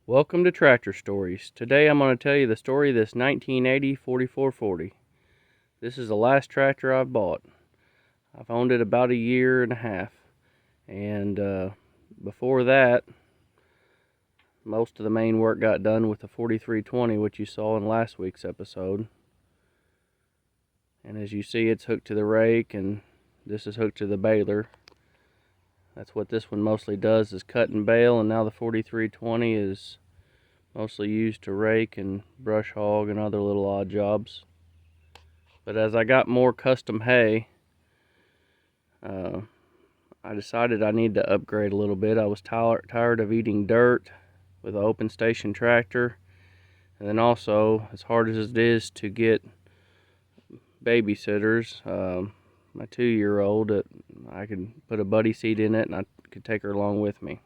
Welcome to Tractor Stories. Today I'm going to tell you the story of this 1980 4440. This is the last tractor I've bought. I've owned it about a year and a half. And before that, most of the main work got done with the 4320, which you saw in last week's episode. And as you see, it's hooked to the rake, and this is hooked to the baler. That's what this one mostly does, is cut and bale, and now the 4320 is mostly used to rake and brush hog and other little odd jobs. But as I got more custom hay, I decided I need to upgrade a little bit. I was tired of eating dirt with an open station tractor, and then also, as hard as it is to get babysitters, my 2-year-old, I could put a buddy seat in it and I could take her along with me.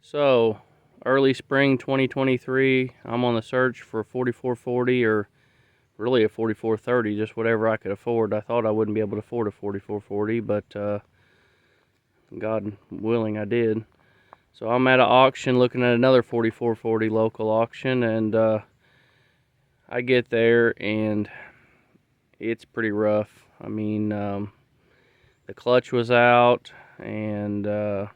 So early spring 2023, I'm on the search for a 4440, or really a 4430, just whatever I could afford. I thought I wouldn't be able to afford a 4440, but God willing, I did. So I'm at an auction looking at another 4440 local auction, and I get there and it's pretty rough. I mean, the clutch was out, and the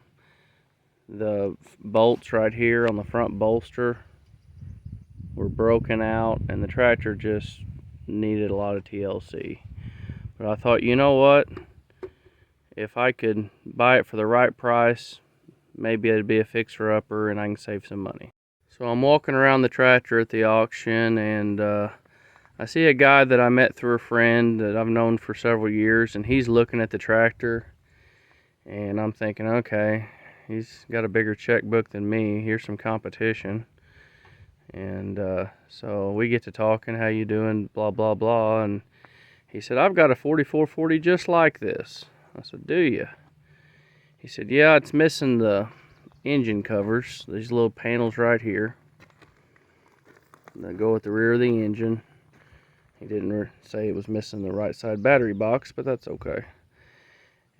bolts right here on the front bolster were broken out, and the tractor just needed a lot of TLC. But I thought, you know what? If I could buy it for the right price, maybe it'd be a fixer-upper and I can save some money. So I'm walking around the tractor at the auction, and I see a guy that I met through a friend that I've known for several years, and he's looking at the tractor, and I'm thinking, okay, he's got a bigger checkbook than me. Here's some competition. And so we get to talking, how you doing, blah, blah, blah. And he said, I've got a 4440 just like this. I said, do you? He said, yeah, it's missing the engine covers, these little panels right here that go at the rear of the engine. He didn't say it was missing the right side battery box, but that's okay.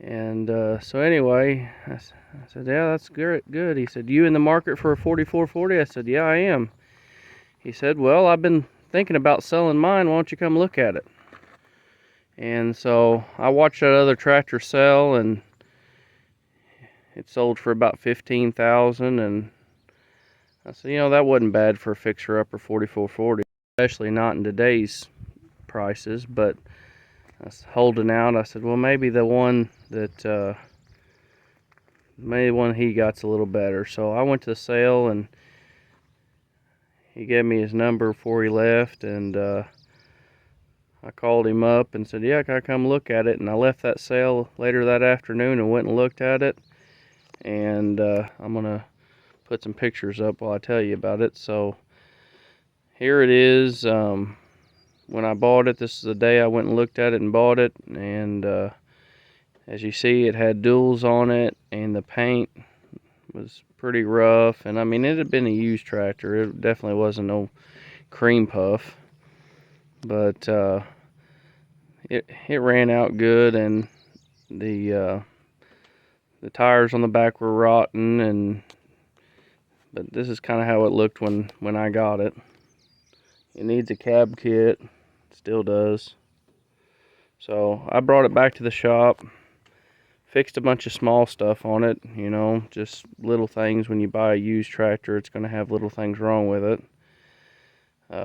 And so anyway, I said, yeah, that's good. He said, you in the market for a 4440? I said, yeah, I am. He said, well, I've been thinking about selling mine. Why don't you come look at it? And so I watched that other tractor sell, and it sold for about $15,000. And I said, you know, that wasn't bad for a fixer-upper 4440, especially not in today's prices. But I was holding out. I said, well, maybe the one that maybe one he got's a little better. So I went to the sale, and he gave me his number before he left, and I called him up and said, yeah, can I come look at it? And I left that sale later that afternoon and went and looked at it. And I'm gonna put some pictures up while I tell you about it. So here it is. When I bought it, this is the day I went and looked at it and bought it. And as you see, it had duals on it, and the paint was pretty rough. And I mean, it had been a used tractor. It definitely wasn't no cream puff, but it ran out good, and the tires on the back were rotten. But this is kind of how it looked when I got it. It needs a cab kit, still does. So I brought it back to the shop, fixed a bunch of small stuff on it, you know, just little things. When you buy a used tractor, it's going to have little things wrong with it.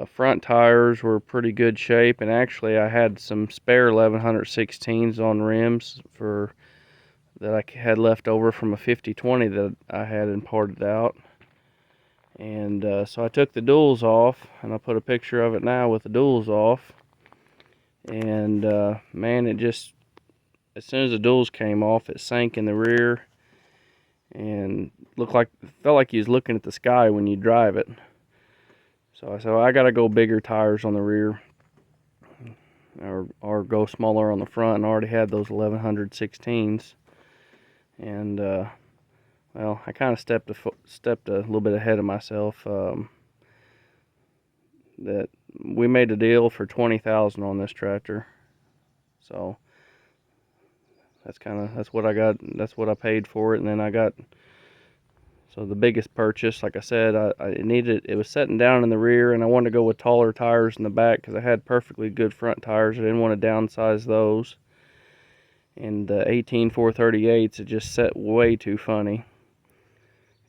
Front tires were pretty good shape, and actually I had some spare 1116s on rims that I had left over from a 5020 that I had imparted out. And so I took the duals off, and I'll put a picture of it now with the duals off. And man, it just, as soon as the duals came off, it sank in the rear and felt like you was looking at the sky when you drive it. So I said, well, I gotta go bigger tires on the rear, or go smaller on the front, and I already had those 1116s. And well, I kind of stepped a little bit ahead of myself. That we made a deal for $20,000 on this tractor, so that's what I got. That's what I paid for it, and then I got So the biggest purchase, like I said, it was sitting down in the rear, and I wanted to go with taller tires in the back because I had perfectly good front tires. I didn't want to downsize those. And the 18 438s, it just set way too funny.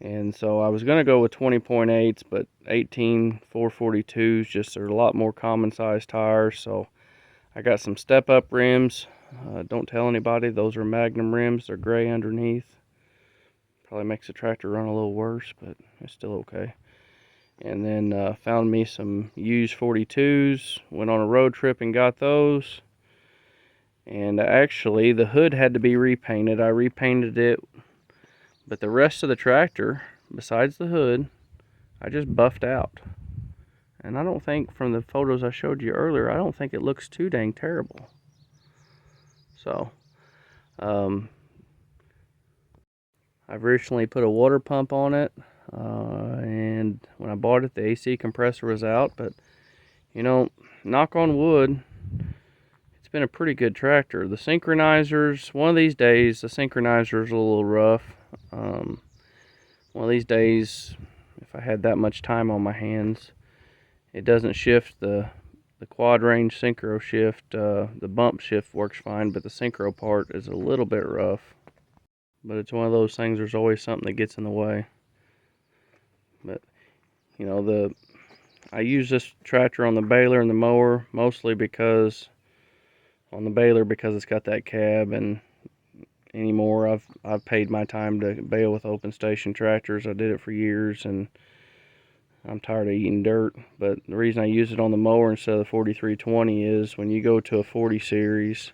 And so I was going to go with 20.8s, but 18 442s just are a lot more common size tires. So I got some step-up rims. Don't tell anybody, those are Magnum rims. They're gray underneath. Probably makes the tractor run a little worse, but it's still okay. And then found me some used 42s. Went on a road trip and got those. And actually, the hood had to be repainted. I repainted it. But the rest of the tractor, besides the hood, I just buffed out. And I don't think, from the photos I showed you earlier, I don't think it looks too dang terrible. So, I've recently put a water pump on it, and when I bought it, the AC compressor was out, but, you know, knock on wood, it's been a pretty good tractor. The synchronizers, one of these days, the synchronizer's a little rough. One of these days, if I had that much time on my hands, it doesn't shift the quad range synchro shift. The bump shift works fine, but the synchro part is a little bit rough. But it's one of those things, there's always something that gets in the way. But, you know, I use this tractor on the baler and the mower mostly because, on the baler because it's got that cab, and anymore I've paid my time to bale with open station tractors. I did it for years, and I'm tired of eating dirt. But the reason I use it on the mower instead of the 4320 is when you go to a 40 series,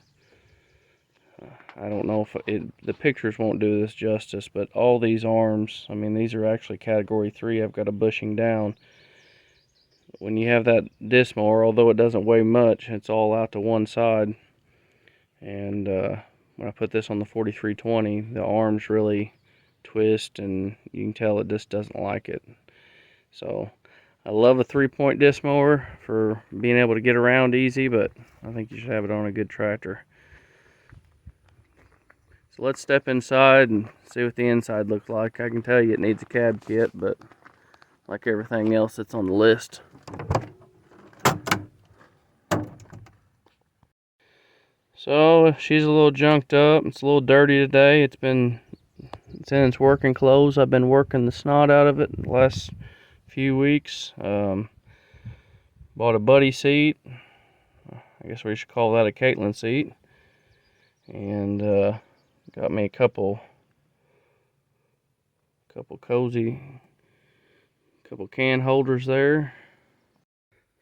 I don't know if the pictures won't do this justice, but all these arms, I mean, these are actually category 3. I've got a bushing down. When you have that disc mower, although it doesn't weigh much, it's all out to one side. And when I put this on the 4320, the arms really twist, and you can tell it just doesn't like it. So I love a 3-point disc mower for being able to get around easy, but I think you should have it on a good tractor. So let's step inside and see what the inside looks like. I can tell you it needs a cab kit, but like everything else that's on the list. So she's a little junked up. It's a little dirty today. It's in its working clothes. I've been working the snot out of it the last few weeks. Bought a buddy seat. I guess we should call that a Caitlin seat. And got me a couple can holders there.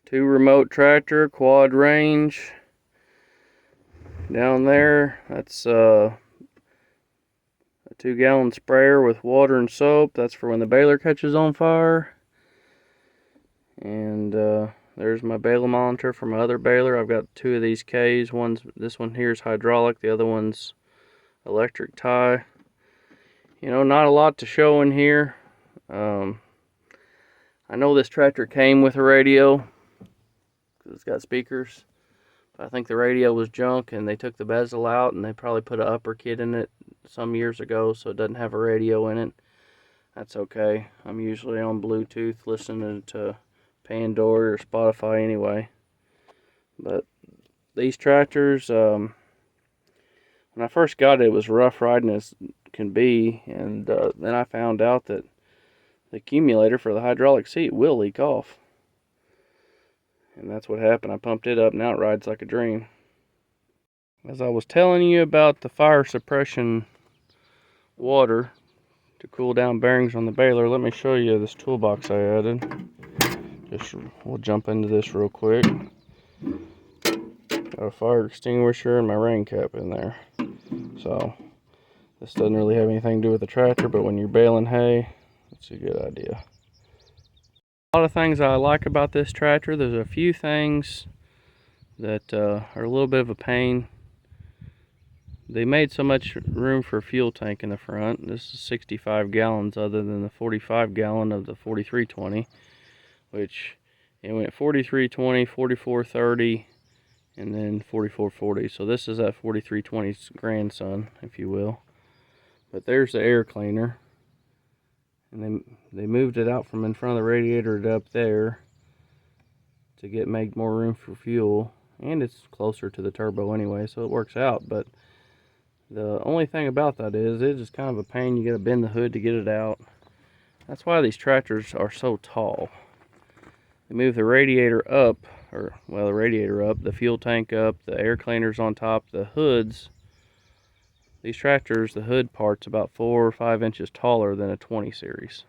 2 remote tractor, quad range. Down there, that's a 2-gallon sprayer with water and soap. That's for when the baler catches on fire. And there's my baler monitor for my other baler. I've got 2 of these Ks. This one here is hydraulic. The other one's electric tie. You know, not a lot to show in here. I know this tractor came with a radio because it's got speakers. But I think the radio was junk, and they took the bezel out, and they probably put an upper kit in it some years ago, so it doesn't have a radio in it. That's okay. I'm usually on Bluetooth listening to Pandora or Spotify anyway. But these tractors, when I first got it, it was rough riding as can be, and then I found out that the accumulator for the hydraulic seat will leak off. And that's what happened. I pumped it up, now it rides like a dream. As I was telling you about the fire suppression water to cool down bearings on the baler, let me show you this toolbox I added. We'll jump into this real quick. Got a fire extinguisher and my rain cap in there. So this doesn't really have anything to do with the tractor, but when you're baling hay, it's a good idea. A lot of things I like about this tractor. There's a few things that are a little bit of a pain. They made so much room for a fuel tank in the front. This is 65 gallons other than the 45 gallon of the 4320, which it went 4320, 4430, and then 4440. So this is that 4320's grandson, if you will. But there's the air cleaner. And they moved it out from in front of the radiator to up there to make more room for fuel. And it's closer to the turbo anyway, so it works out. But the only thing about that is it's just kind of a pain. You got to bend the hood to get it out. That's why these tractors are so tall. They move the radiator up, the radiator up, the fuel tank up, the air cleaners on top, the hoods. These tractors, the hood part's about 4 or 5 inches taller than a 20 series.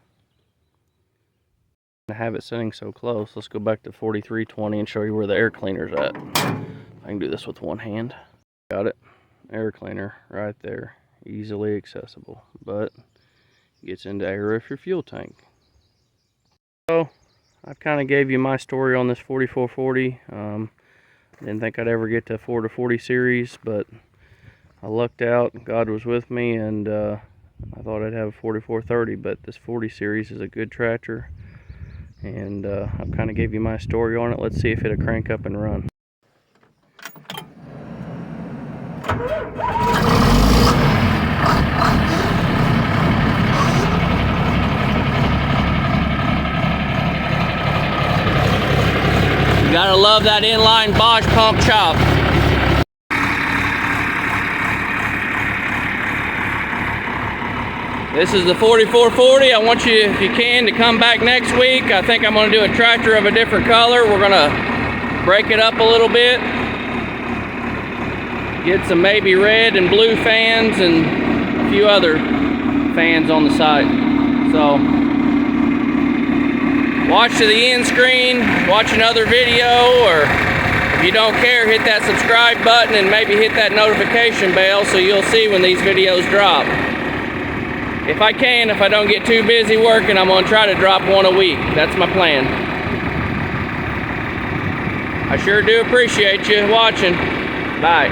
To have it sitting so close, let's go back to 4320 and show you where the air cleaner's at. I can do this with one hand. Got it. Air cleaner right there. Easily accessible, but gets into air if your fuel tank. So I kind of gave you my story on this 4440. Didn't think I'd ever get to 4 to 40 series, but I lucked out. God was with me, and I thought I'd have a 4430, but this 40 series is a good tractor, and I kind of gave you my story on it. Let's see if it'll crank up and run. You gotta love that inline Bosch pump chop. This is the 4440. I want you, if you can, to come back next week. I think I'm gonna do a tractor of a different color. We're gonna break it up a little bit. Get some maybe red and blue fans and a few other fans on the side. So, watch to the end screen, watch another video, or if you don't care, hit that subscribe button and maybe hit that notification bell so you'll see when these videos drop. If I can, if I don't get too busy working, I'm gonna try to drop one a week. That's my plan. I sure do appreciate you watching. Bye.